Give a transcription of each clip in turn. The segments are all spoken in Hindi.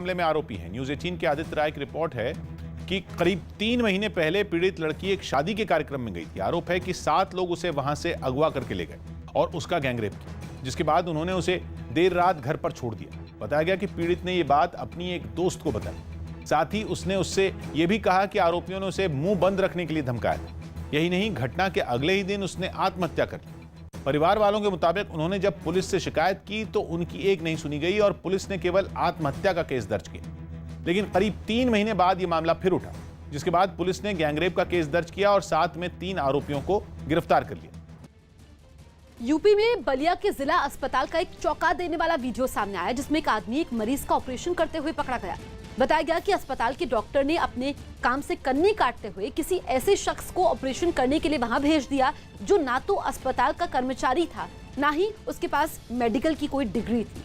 मामले में आरोपी हैं। न्यूज 18 के आदित्य राय की रिपोर्ट है कि करीब 3 महीने पहले पीड़ित लड़की एक शादी के कार्यक्रम में गई थी। आरोप है कि 7 लोग उसे वहां से अगवा करके ले गए और उसका गैंगरेप किया, जिसके बाद उन्होंने उसे देर रात घर पर छोड़ दिया। बताया गया कि पीड़ित ने यह बात अपनी एक दोस्त को बताई। साथ ही उसने उससे यह भी कहा कि आरोपियों ने उसे मुंह बंद रखने के लिए धमकाया था। यही नहीं, घटना के अगले ही दिन उसने आत्महत्या कर ली। परिवार वालों के मुताबिक उन्होंने जब पुलिस से शिकायत की तो उनकी एक नहीं सुनी गई और पुलिस ने केवल आत्महत्या का केस दर्ज किया। लेकिन करीब 3 महीने बाद यह मामला फिर उठा, जिसके बाद पुलिस ने गैंगरेप का केस दर्ज किया और साथ में 3 आरोपियों को गिरफ्तार कर लिया। यूपी में बलिया के जिला अस्पताल का एक चौंका देने वाला वीडियो सामने आया, जिसमें एक आदमी एक मरीज का ऑपरेशन करते हुए पकड़ा गया। बताया गया कि अस्पताल के डॉक्टर ने अपने काम से कन्नी काटते हुए किसी ऐसे शख्स को ऑपरेशन करने के लिए वहां भेज दिया जो ना तो अस्पताल का कर्मचारी था, ना ही उसके पास मेडिकल की कोई डिग्री थी।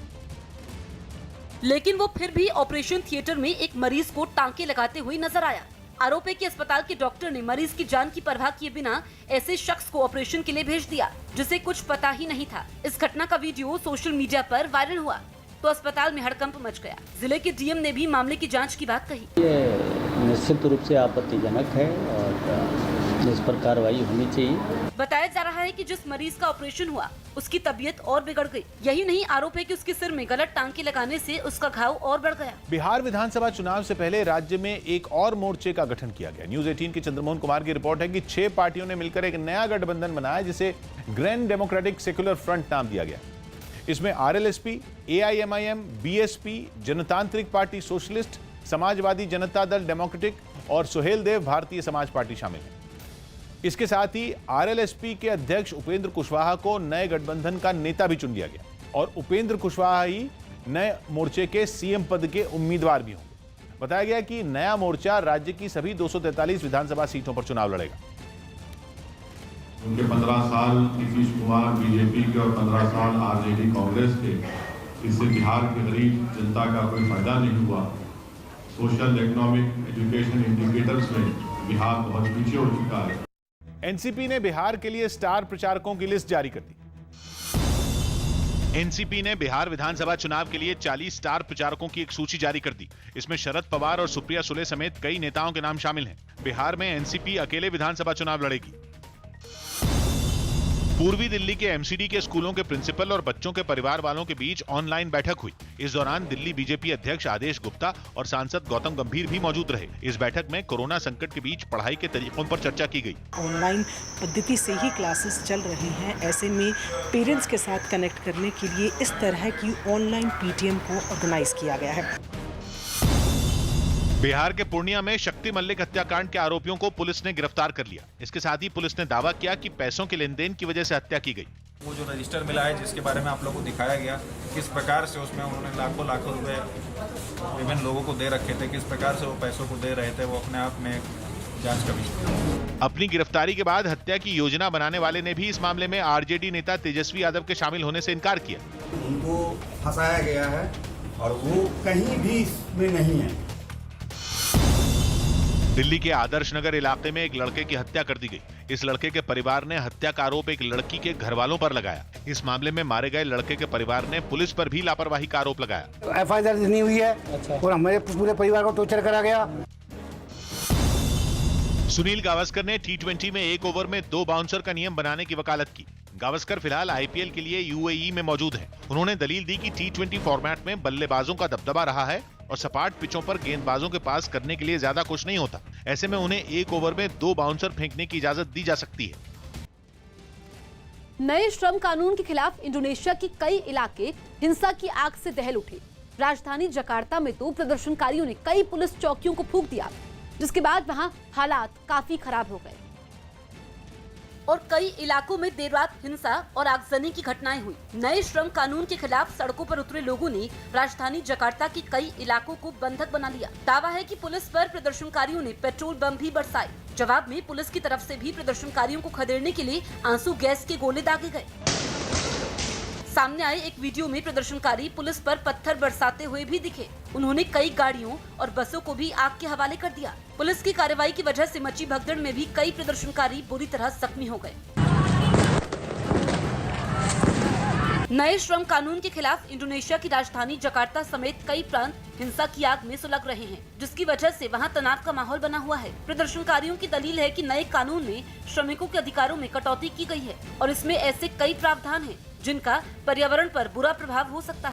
लेकिन वो फिर भी ऑपरेशन थिएटर में एक मरीज को टांके लगाते हुए नजर आया। आरोप है कि अस्पताल के डॉक्टर ने मरीज की जान की परवाह किए बिना ऐसे शख्स को ऑपरेशन के लिए भेज दिया जिसे कुछ पता ही नहीं था। इस घटना का वीडियो सोशल मीडिया पर वायरल हुआ तो अस्पताल में हड़कंप मच गया। जिले के डीएम ने भी मामले की जांच की बात कही। ये निश्चित रूप से आपत्तिजनक है और इस पर कार्रवाई होनी चाहिए। बताया जा रहा है कि जिस मरीज का ऑपरेशन हुआ उसकी तबीयत और बिगड़ गई। यही नहीं, आरोप है कि उसके सिर में गलत टांके लगाने से उसका घाव और बढ़ गया। बिहार विधानसभा चुनाव से पहले राज्य में एक और मोर्चे का गठन किया गया। न्यूज 18 के चंद्रमोहन कुमार की रिपोर्ट है कि 6 पार्टियों ने मिलकर एक नया गठबंधन बनाया, जिसे ग्रैंड डेमोक्रेटिक सेक्युलर फ्रंट नाम दिया गया। इसमें आरएलएसपी, एआईएमआईएम, बीएसपी, जनतांत्रिक party socialist, Samajwadi Janata Dal democratic और सुहेलदेव भारतीय समाज पार्टी शामिल है। इसके साथ ही आरएलएसपी के अध्यक्ष उपेंद्र कुशवाहा को नए गठबंधन का नेता भी चुन लिया गया और उपेंद्र कुशवाहा ही नए मोर्चे के सीएम पद के उम्मीदवार भी होंगे। बताया गया कि नया मोर्चा राज्य की सभी 243 विधानसभा सीटों पर चुनाव लड़ेगा। उनके 15 साल नीतीश कुमार बीजेपी के और 15 साल आरजेडी कांग्रेस के, इससे बिहार के गरीब जनता का कोई फायदा नहीं हुआ। सोशल, इकोनॉमिक, एजुकेशन इंडिकेटर्स में बिहार बहुत पीछे हो चुका है। एनसीपी ने बिहार के लिए स्टार प्रचारकों की लिस्ट जारी कर दी। एनसीपी ने बिहार विधानसभा चुनाव के लिए 40 स्टार प्रचारकों की एक सूची जारी कर दी। इसमें शरद पवार और सुप्रिया सुले समेत कई नेताओं के नाम शामिल हैं। बिहार में एनसीपी अकेले विधानसभा चुनाव लड़ेगी। पूर्वी दिल्ली के एमसीडी के स्कूलों के प्रिंसिपल और बच्चों के परिवार वालों के बीच ऑनलाइन बैठक हुई। इस दौरान दिल्ली बीजेपी अध्यक्ष आदेश गुप्ता और सांसद गौतम गंभीर भी मौजूद रहे। इस बैठक में कोरोना संकट के बीच पढ़ाई के तरीकों पर चर्चा की गई। ऑनलाइन पद्धति से ही क्लासेस चल रही हैं, ऐसे में पेरेंट्स के साथ कनेक्ट करने के लिए इस तरह की ऑनलाइन पीटीएम को ऑर्गेनाइज किया गया है। बिहार के पूर्णिया में शक्ति मल्लिक हत्याकांड के आरोपियों को पुलिस ने गिरफ्तार कर लिया। इसके साथ ही पुलिस ने दावा किया कि पैसों के लेन देन की वजह से हत्या की गई। वो जो रजिस्टर मिला है, जिसके बारे में आप लोगों को दिखाया गया, किस प्रकार से उसमें उन्होंने लाखों रुपए विभिन्न लोगों को दे रखे थे, किस प्रकार से वो पैसों को दे रहे थे, वो अपने आप में जांच का विषय। अपनी गिरफ्तारी के बाद हत्या की योजना बनाने वाले ने भी इस मामले में आरजेडी नेता तेजस्वी यादव के शामिल होने से इनकार किया। उनको फंसाया गया है और वो कहीं भी इसमें नहीं है। दिल्ली के आदर्श नगर इलाके में एक लड़के की हत्या कर दी गई। इस लड़के के परिवार ने हत्या का आरोप एक लड़की के घर वालों पर लगाया। इस मामले में मारे गए लड़के के परिवार ने पुलिस पर भी लापरवाही का आरोप लगाया। एफआईआर दर्ज नहीं हुई है और हमारे पूरे परिवार को टॉर्चर करा गया। सुनील गावस्कर ने T20 में 1 ओवर में 2 बाउंसर का नियम बनाने की वकालत की। गावस्कर फिलहाल आईपीएल के लिए यूएई में मौजूद हैं। उन्होंने दलील दी कि T20 फॉर्मेट में बल्लेबाजों का दबदबा रहा है और सपाट पिचों पर गेंदबाजों के पास करने के लिए ज्यादा कुछ नहीं होता। ऐसे में उन्हें 1 ओवर में 2 बाउंसर फेंकने की इजाजत दी जा सकती है। नए श्रम कानून के खिलाफ इंडोनेशिया के कई इलाके हिंसा की आग से दहल उठे। राजधानी जकार्ता में तो प्रदर्शनकारियों ने कई पुलिस चौकियों को फूंक दिया, जिसके बाद वहां हालात काफी खराब हो गए और कई इलाकों में देर रात हिंसा और आगजनी की घटनाएं हुई। नए श्रम कानून के खिलाफ सड़कों पर उतरे लोगों ने राजधानी जकार्ता के कई इलाकों को बंधक बना लिया। दावा है कि पुलिस पर प्रदर्शनकारियों ने पेट्रोल बम भी बरसाए। जवाब में पुलिस की तरफ से भी प्रदर्शनकारियों को खदेड़ने के लिए आंसू गैस के गोले दागे गए। सामने आए एक वीडियो में प्रदर्शनकारी पुलिस पर पत्थर बरसाते हुए भी दिखे। उन्होंने कई गाड़ियों और बसों को भी आग के हवाले कर दिया। पुलिस की कार्रवाई की वजह से मची भगदड़ में भी कई प्रदर्शनकारी बुरी तरह जख्मी हो गए। नए श्रम कानून के खिलाफ इंडोनेशिया की राजधानी जकार्ता समेत कई प्रांत हिंसा की आग में सुलग रहे हैं, जिसकी वजह से वहां तनाव का माहौल बना हुआ है। प्रदर्शनकारियों की दलील है कि नए कानून में श्रमिकों के अधिकारों में कटौती की गई है और इसमें ऐसे कई प्रावधान हैं जिनका पर्यावरण पर बुरा प्रभाव हो सकता है।